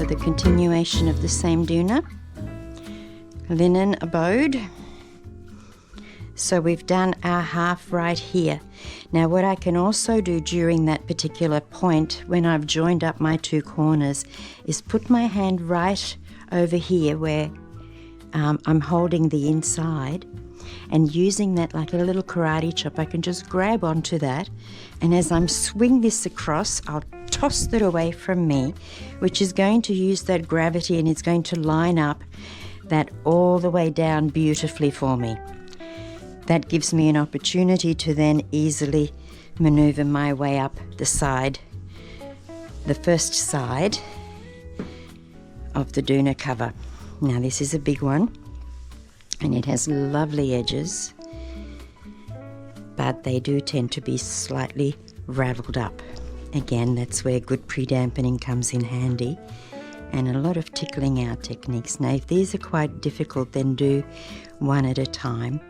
for the continuation of the same Doona. Linen Abode. So we've done our half right here. Now what I can also do during that particular point when I've joined up my two corners is put my hand right over here where I'm holding the inside, and using that like a little karate chop, I can just grab onto that, and as I'm swing this across, I'll toss that away from me, which is going to use that gravity, and it's going to line up that all the way down beautifully for me. That gives me an opportunity to then easily maneuver my way up the side, the first side of the Doona cover. Now this is a big one, and it has lovely edges, but they do tend to be slightly raveled up. Again, that's where good pre-dampening comes in handy, and a lot of tickling out techniques. Now if these are quite difficult, then do one at a time,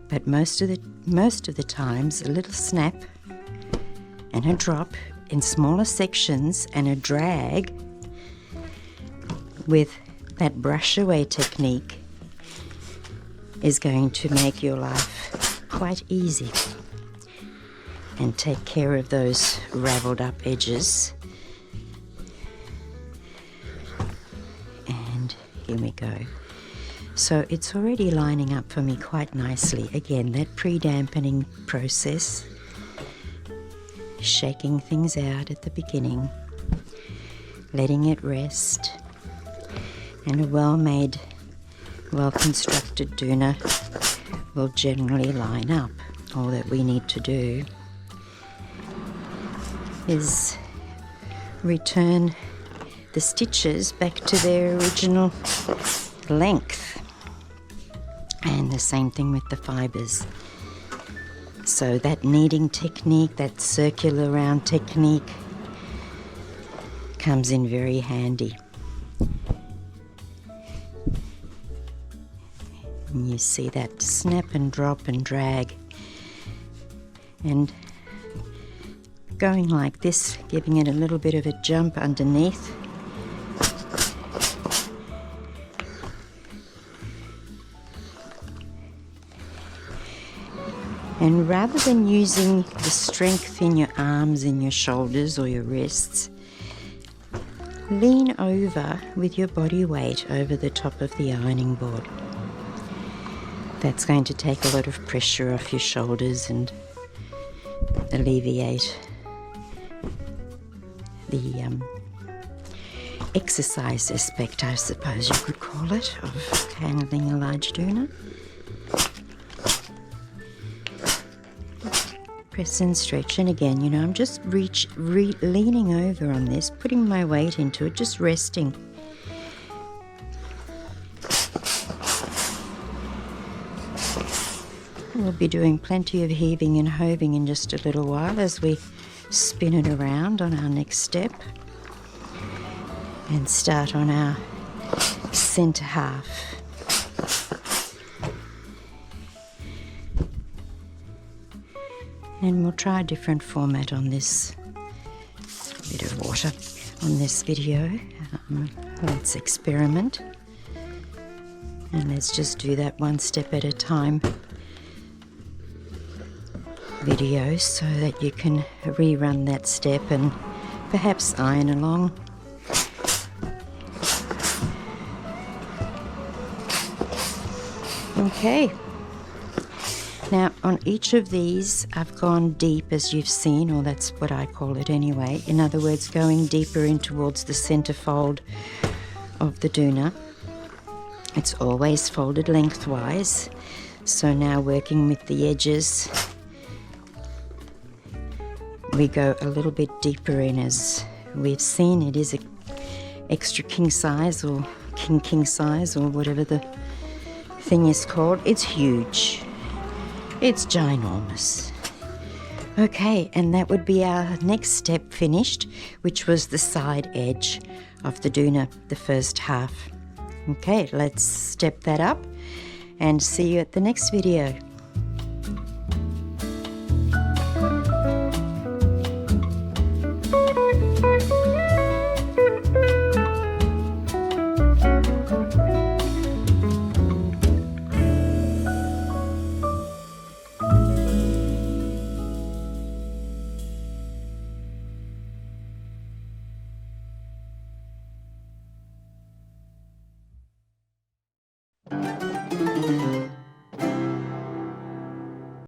but most of the times a little snap and a drop in smaller sections and a drag with that brush away technique is going to make your life quite easy and take care of those raveled up edges. And here we go. So it's already lining up for me quite nicely. Again, that pre-dampening process, shaking things out at the beginning, letting it rest, and a well-made, well-constructed Doona will generally line up. All that we need to do is return the stitches back to their original length, and the same thing with the fibers. So that kneading technique, that circular round technique, comes in very handy. And you see that snap and drop and drag, and going like this, giving it a little bit of a jump underneath. And rather than using the strength in your arms and your shoulders or your wrists, lean over with your body weight over the top of the ironing board. That's going to take a lot of pressure off your shoulders and alleviate the exercise aspect, I suppose you could call it, of handling a large Doona. Press and stretch, and again, you know, I'm just leaning over on this, putting my weight into it, just resting. We'll be doing plenty of heaving and hoving in just a little while as we spin it around on our next step and start on our centre half. And we'll try a different format on this, a bit of water on this video. Let's experiment, and let's just do that one step at a time video so that you can rerun that step and perhaps iron along. Okay. Now on each of these I've gone deep, as you've seen, or that's what I call it anyway. In other words, going deeper in towards the centre fold of the Doona. It's always folded lengthwise. So now working with the edges, we go a little bit deeper in. As we've seen, it is a extra king size or king size or whatever the thing is called. It's huge. It's ginormous. Okay, and that would be our next step finished, which was the side edge of the Doona, the first half. Okay, let's step that up and see you at the next video. it.